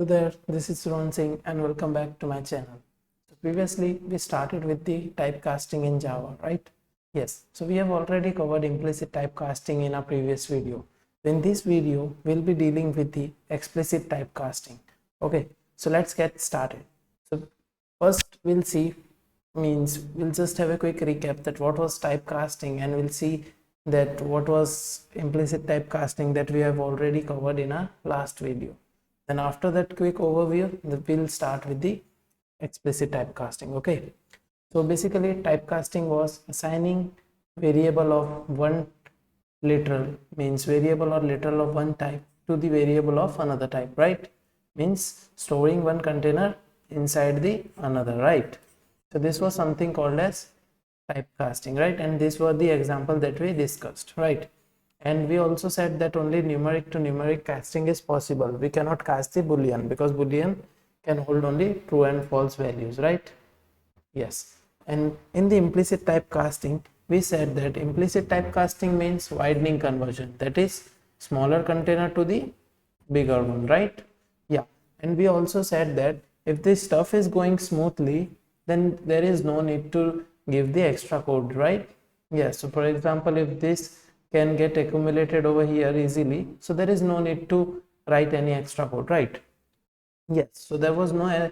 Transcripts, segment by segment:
Hello there, this is Suran Singh and welcome back to my channel. So previously we started with the typecasting in Java, right? Yes, so we have already covered implicit typecasting in our previous video. In this video, we'll be dealing with the explicit typecasting. Okay, so let's get started. So first we'll just have a quick recap that what was typecasting, and we'll see that what was implicit typecasting that we have already covered in our last video. Then after that quick overview, we'll start with the explicit typecasting. Okay, so basically typecasting was assigning variable of one literal, means variable or literal of one type, to the variable of another type, right? Means storing one container inside the another, right? So this was something called as typecasting, right? And these were the example that we discussed, right? And we also said that only numeric to numeric casting is possible. We cannot cast the boolean because boolean can hold only true and false values, right? Yes. And in the implicit typecasting, we said that implicit typecasting means widening conversion, that is smaller container to the bigger one, right? Yeah. And we also said that if this stuff is going smoothly, then there is no need to give the extra code, right? Yes. So for example, if this can get accumulated over here easily, so there is no need to write any extra code, right? Yes. So there was no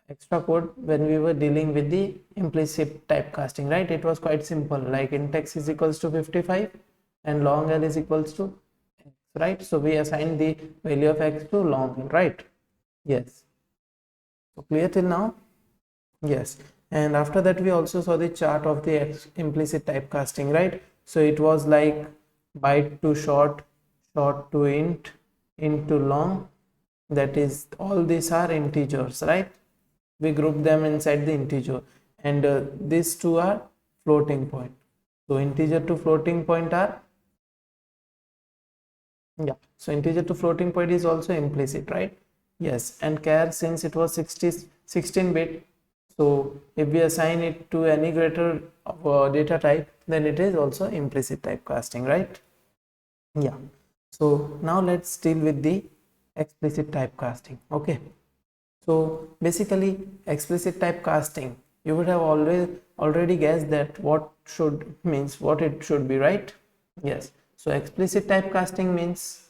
extra code when we were dealing with the implicit typecasting, right? It was quite simple, like int x is equals to 55 and long l is equals to x, right? So we assign the value of x to long l, right? Yes. So clear till now? Yes. And after that we also saw the chart of the implicit typecasting, right? So it was like byte to short, short to int to long, that is all these are integers, right? We group them inside the integer, and these two are floating point. So integer to floating point are, yeah, so integer to floating point is also implicit, right? Yes. And char, since it was 16 bit, so if we assign it to any greater data type, then it is also implicit typecasting, right? Yeah. So now let's deal with the explicit typecasting. Okay, so basically explicit typecasting, you would have already guessed that what should means what it should be, right? Yes. So explicit typecasting means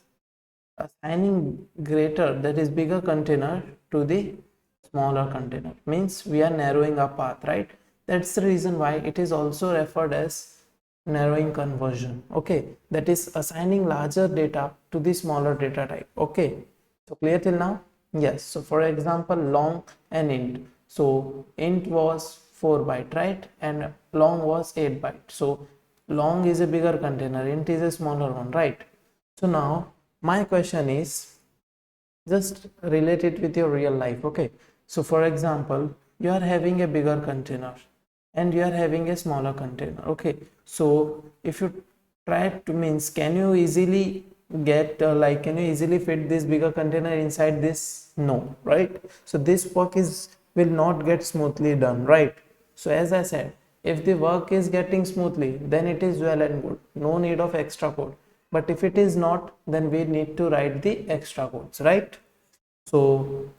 assigning greater, that is bigger container, to the smaller container, means we are narrowing our path, right? That's the reason why it is also referred as narrowing conversion. Okay, that is assigning larger data to the smaller data type. Okay, so clear till now? Yes. So for example, long and int, so int was 4 byte, right? And long was 8 byte. So long is a bigger container, int is a smaller one, right? So now my question is, just relate it with your real life. Okay, so for example, you are having a bigger container and you are having a smaller container. Okay, so if you try to, means can you easily get like can you easily fit this bigger container inside this? No, right? So this work is will not get smoothly done, right? So as I said, if the work is getting smoothly, then it is well and good, no need of extra code. But if it is not, then we need to write the extra codes, right? So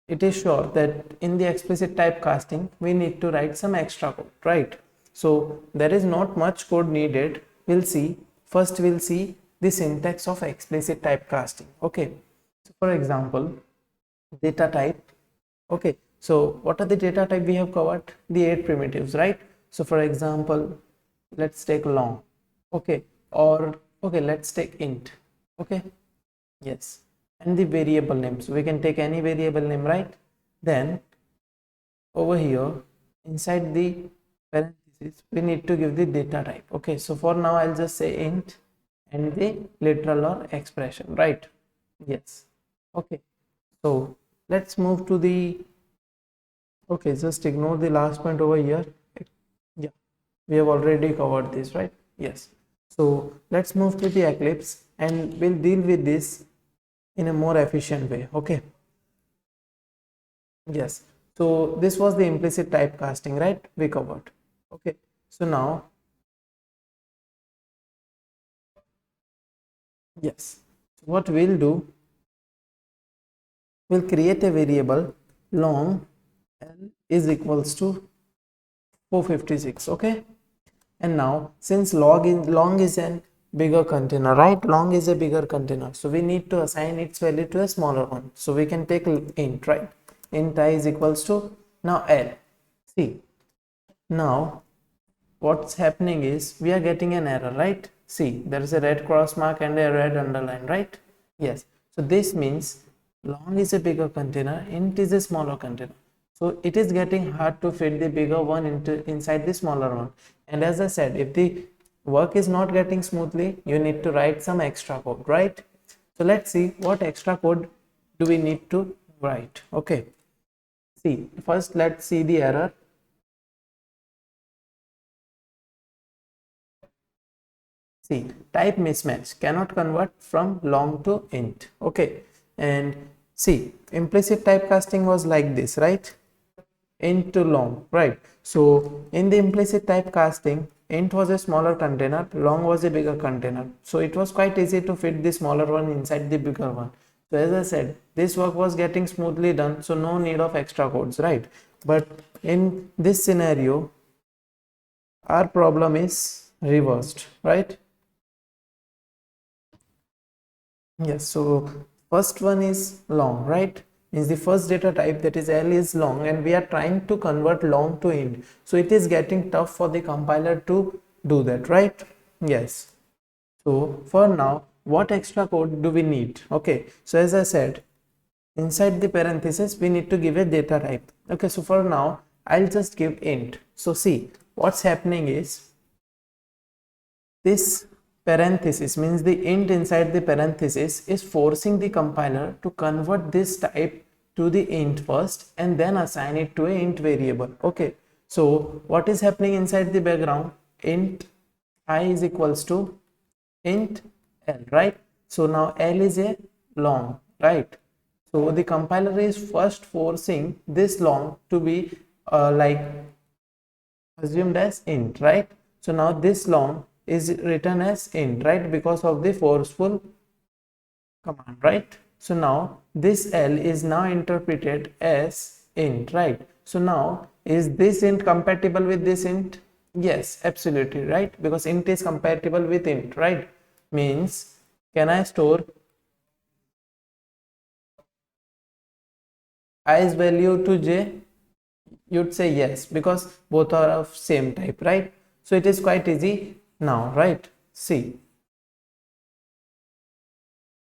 it is sure that in the explicit typecasting we need to write some extra code, right? So there is not much code needed. We'll see. First we'll see the syntax of explicit typecasting. Okay, so for example, data type. Okay, so what are the data type we have covered? The 8 primitives, right? So for example, let's take long. Okay, or okay, let's take int. Okay, yes. And the variable name, so we can take any variable name, right? Then over here inside the parentheses we need to give the data type. Okay, so for now I'll just say int and the literal or expression, right? Yes. Okay, so let's move to the, okay, just ignore the last point over here. Yeah, we have already covered this, right? Yes. So let's move to the Eclipse and we'll deal with this in a more efficient way. Okay, yes. So this was the implicit typecasting, right? We covered. Okay, so now, yes, so what we'll do, we'll create a variable long L is equals to 456. Okay, and now since long is an bigger container, right? Long is a bigger container, so we need to assign its value to a smaller one. So we can take int, right? Int I is equals to now L. See, now what's happening is we are getting an error, right? See, there is a red cross mark and a red underline, right? Yes, so this means long is a bigger container, int is a smaller container, so it is getting hard to fit the bigger one inside the smaller one. And as I said, if the work is not getting smoothly, you need to write some extra code, right? So let's see what extra code do we need to write. Okay, see, first let's see the error. See, type mismatch, cannot convert from long to int. Okay, and see, implicit typecasting was like this, right? Int to long, right? So in the implicit typecasting, int was a smaller container, long was a bigger container, so it was quite easy to fit the smaller one inside the bigger one. So as I said, this work was getting smoothly done, so no need of extra codes, right? But in this scenario, our problem is reversed, right? Yes, so first one is long, right? Means the first data type, that is L, is long, and we are trying to convert long to int. So it is getting tough for the compiler to do that, right? Yes. So for now, what extra code do we need? Okay, so as I said, inside the parenthesis, we need to give a data type. Okay, so for now, I'll just give int. So see, what's happening is this parenthesis, means the int inside the parenthesis, is forcing the compiler to convert this type to the int first and then assign it to a int variable. Okay, so what is happening inside the background? Int I is equals to int L, right? So now L is a long, right? So the compiler is first forcing this long to be like assumed as int, right? So now this long is written as int, right? Because of the forceful command, right? So now this L is now interpreted as int, right? So now is this int compatible with this int? Yes, absolutely, right? Because int is compatible with int, right? Means can I store i's value to j? You'd say yes, because both are of same type, right? So it is quite easy now, right? See,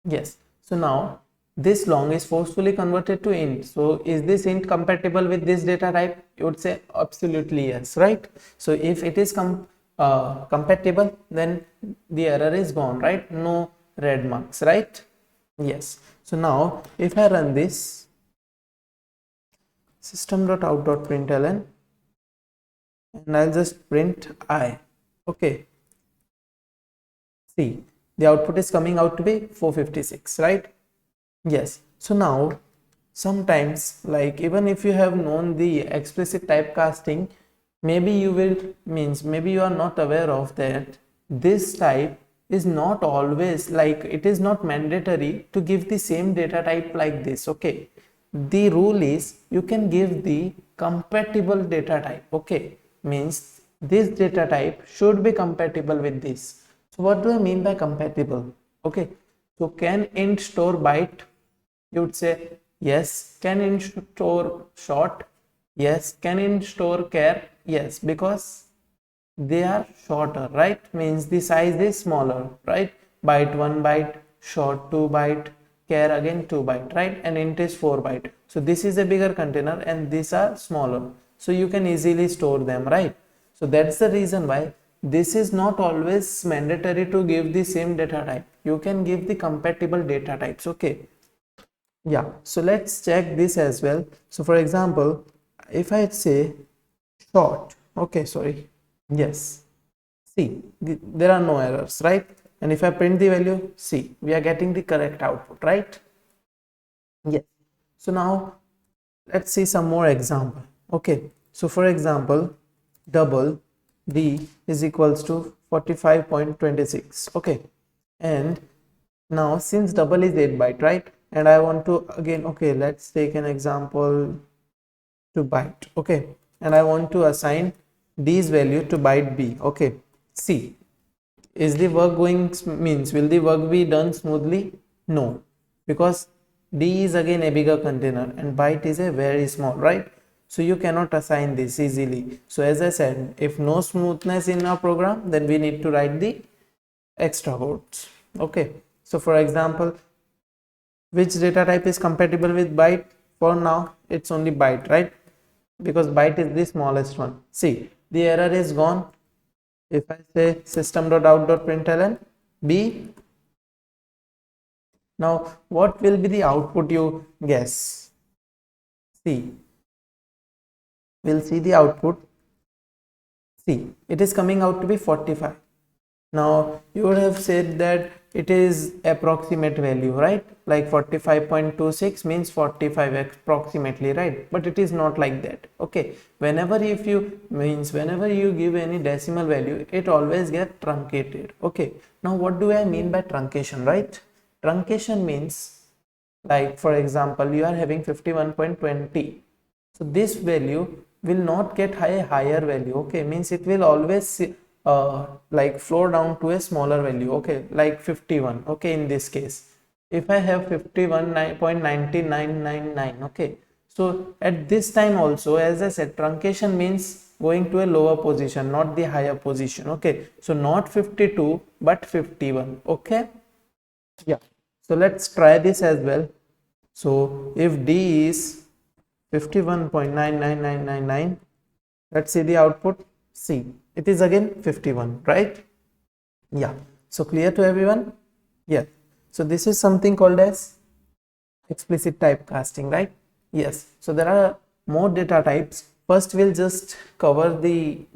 yes, so now this long is forcefully converted to int. So is this int compatible with this data type? You would say absolutely yes, right? So if it is compatible, then the error is gone, right? No red marks, right? Yes. So now if I run this system.out.println, and I'll just print I. Okay, see, the output is coming out to be 456, right? Yes. So now sometimes, like, even if you have known the explicit typecasting, maybe you will, means maybe you are not aware of that this type is not always, like, it is not mandatory to give the same data type like this. Okay, the rule is you can give the compatible data type. Okay, means this data type should be compatible with this. So what do I mean by compatible? Okay, so can int store byte? You would say yes. Can int store short? Yes. Can int store char? Yes, because they are shorter, right? Means the size is smaller, right? Byte 1 byte, short 2 byte, char again 2 byte, right? And int is 4 byte. So this is a bigger container and these are smaller, so you can easily store them, right? So that's the reason why this is not always mandatory to give the same data type. You can give the compatible data types. Okay, yeah, so let's check this as well. So for example, if I say short, okay, sorry, yes, see, there are no errors, right? And if I print the value, see, we are getting the correct output, right? Yes. So now let's see some more example. Okay, so for example, double d is equals to 45.26. Okay, and now since double is 8 byte, right? and I want to again, okay, let's take an example to byte, okay, and I want to assign D's value to byte B. Okay, see, is the work going, means will the work be done smoothly? No, because D is again a bigger container and byte is a very small, right? So you cannot assign this easily. So as I said, if no smoothness in our program, then we need to write the extra codes. Okay, so for example, which data type is compatible with byte? For now it's only byte, right? Because byte is the smallest one. See, the error is gone. If I say system.out.println B, now what will be the output, you guess? See, we'll see the output. See, it is coming out to be 45. Now you would have said that it is approximate value, right? Like 45.26 means 45 approximately, right? But it is not like that. Okay, whenever if you means whenever you give any decimal value, it always get truncated. Okay, now what do I mean by truncation, right? Truncation means, like for example, you are having 51.20, so this value will not get higher value. Okay, means it will always like flow down to a smaller value. Okay, like 51. Okay, in this case if I have 51.9999, okay, so at this time also, as I said, truncation means going to a lower position, not the higher position. Okay, so not 52 but 51. Okay, yeah, so let's try this as well. So if D is 51.99999, let's see the output. See, it is again 51, right? Yeah, so clear to everyone? Yeah, so this is something called as explicit typecasting, right? Yes, so there are more data types. First we'll just cover the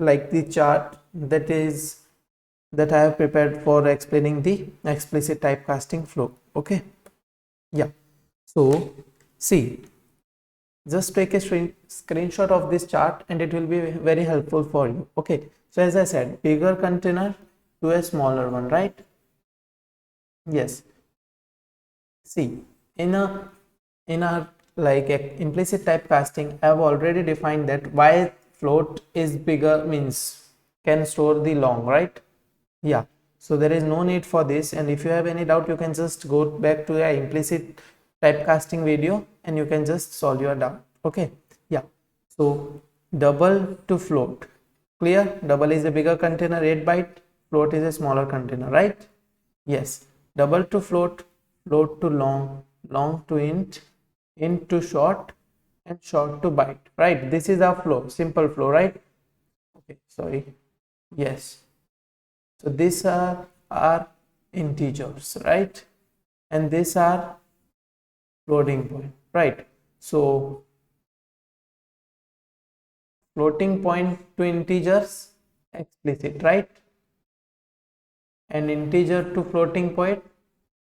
chart that I have prepared for explaining the explicit typecasting flow. Okay, yeah, so see, just take a screenshot of this chart and it will be very helpful for you. Okay, so as I said, bigger container to a smaller one, right? Yes, see, in a like implicit typecasting, I have already defined that why float is bigger means can store the long, right? Yeah, so there is no need for this, and if you have any doubt you can just go back to a implicit typecasting video and you can just solve your doubt. Okay, yeah, so double to float, clear? Double is a bigger container, 8 byte, float is a smaller container, right? Yes, double to float, float to long, long to int to short, and short to byte, right? This is our flow, simple flow, right? Okay, sorry. Yes, so these are integers, right? And these are floating point, right? So floating point to integers, explicit, right? And integer to floating point,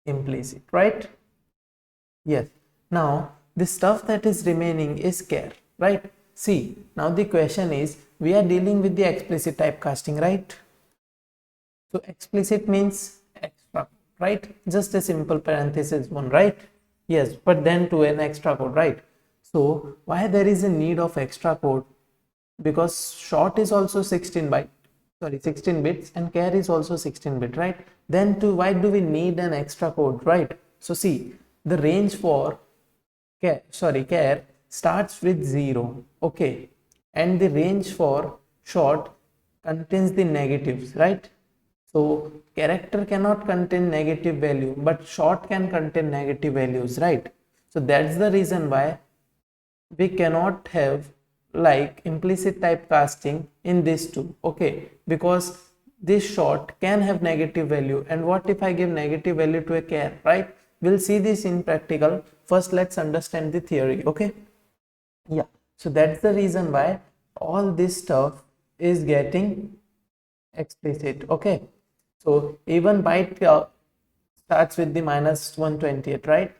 implicit, right? Yes. Now the stuff that is remaining is char, right? See, now the question is, we are dealing with the explicit typecasting, right? So explicit means extra, right? Just a simple parenthesis one, right? Yes, but then to an extra code, right? So why there is a need of extra code? Because short is also 16 byte, sorry, 16 bits, and char is also 16 bit, right? Then to why do we need an extra code, right? So see, the range for char starts with 0, okay, and the range for short contains the negatives, right? So character cannot contain negative value, but short can contain negative values, right? So that's the reason why we cannot have like implicit typecasting in this too. Okay, because this short can have negative value, and what if I give negative value to a char, right? We'll see this in practical. First let's understand the theory. Okay, yeah, so that's the reason why all this stuff is getting explicit. Okay, so even byte starts with the minus 128, right?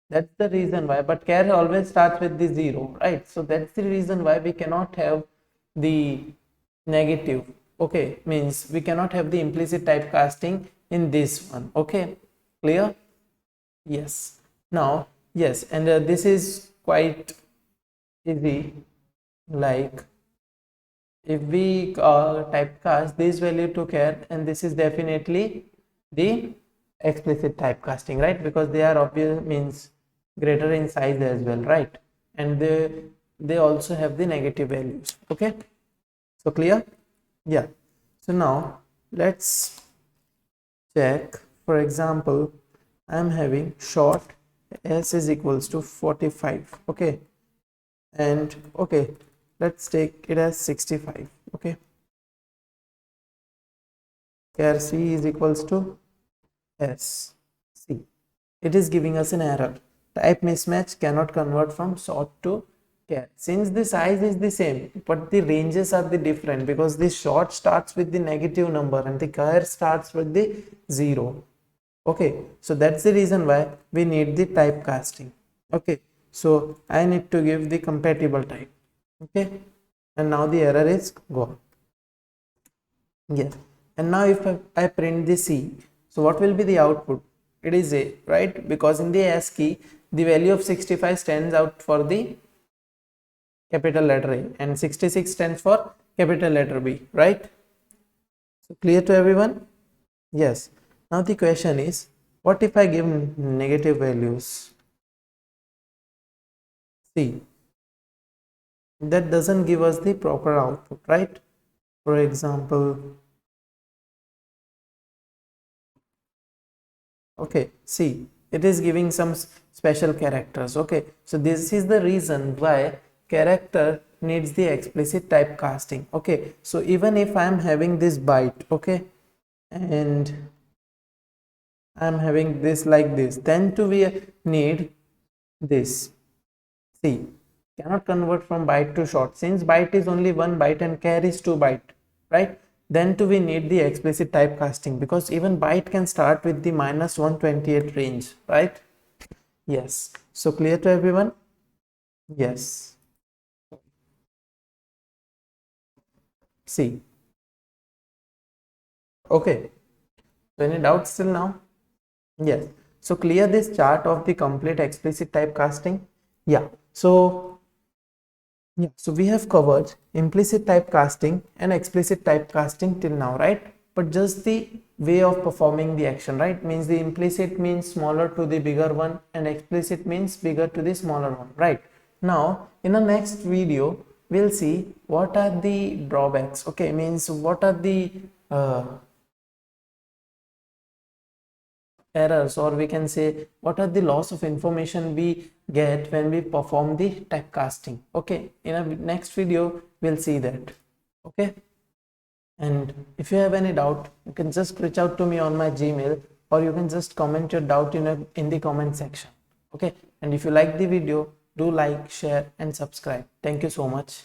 That's the reason why, but char always starts with the 0, right? So that's the reason why we cannot have the negative. Okay, means we cannot have the implicit typecasting in this one. Okay, clear? Yes. Now yes, and this is quite easy. Like if we typecast this value to char, and this is definitely the explicit typecasting, right? Because they are obvious, means greater in size as well, right? And they also have the negative values. Okay, so clear? Yeah. So now let's check. For example, I'm having short s is equals to 45. Okay, and okay, let's take it as 65. Okay, char c is equals to s c. It is giving us an error. Type mismatch, cannot convert from short to char. Since the size is the same, but the ranges are the different, because the short starts with the negative number and the char starts with the 0. Okay, so that's the reason why we need the typecasting. Okay, so I need to give the compatible type. Okay, and now the error is gone. Yes, and now if I print the C, so what will be the output? It is A, right? Because in the ASCII the value of 65 stands out for the capital letter A and 66 stands for capital letter B, right? So clear to everyone? Yes. Now the question is, what if I give negative values? See, that doesn't give us the proper output, right? For example, okay, see, it is giving some special characters. Okay, so this is the reason why character needs the explicit typecasting. Okay, so even if I am having this byte, okay, and I am having this like this, then to we need this. See, cannot convert from byte to short, since byte is only 1 byte and char is 2 byte, right? Then too we need the explicit typecasting, because even byte can start with the -128 range, right? Yes. So clear to everyone? Yes. See. Okay. So any doubts till now? Yes. So clear this chart of the complete explicit typecasting. Yeah. So we have covered implicit typecasting and explicit typecasting till now, right? But just the way of performing the action, right? Means the implicit means smaller to the bigger one and explicit means bigger to the smaller one, right? Now, in the next video, we'll see what are the drawbacks, okay? Means what are the errors, or we can say what are the loss of information we get when we perform the typecasting. Okay, in a next video we'll see that. Okay, and if you have any doubt, you can just reach out to me on my Gmail, or you can just comment your doubt in the comment section. Okay, and if you like the video, do like, share and subscribe. Thank you so much.